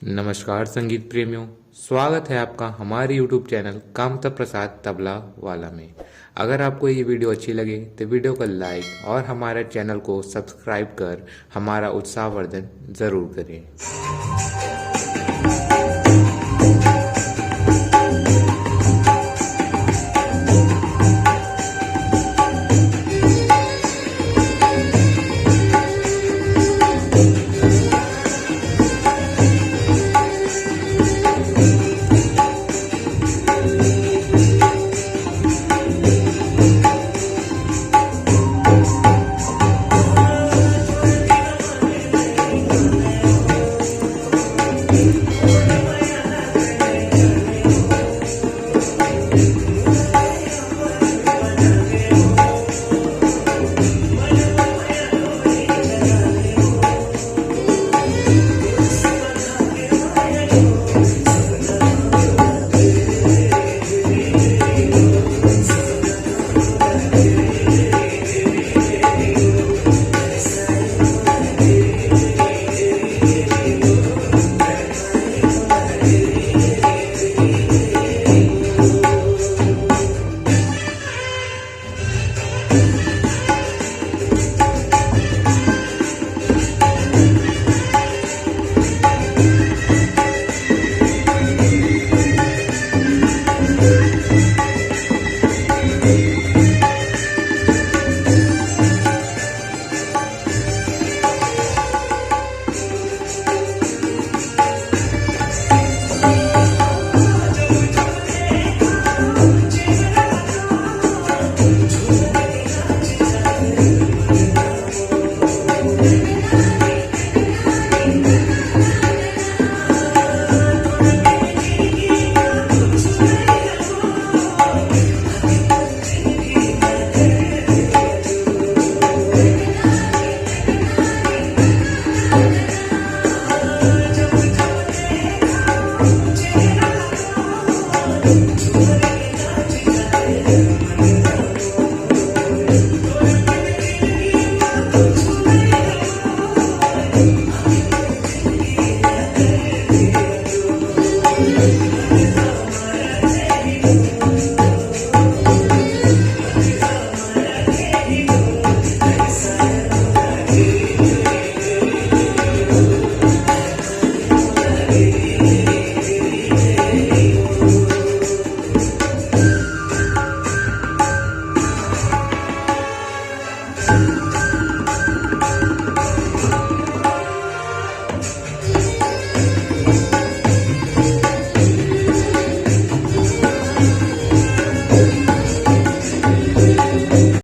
नमस्कार संगीत प्रेमियों, स्वागत है आपका हमारे YouTube चैनल कामता प्रसाद तबला वाला में। अगर आपको ये वीडियो अच्छी लगे तो वीडियो को लाइक और हमारे चैनल को सब्सक्राइब कर हमारा उत्साहवर्धन ज़रूर करें।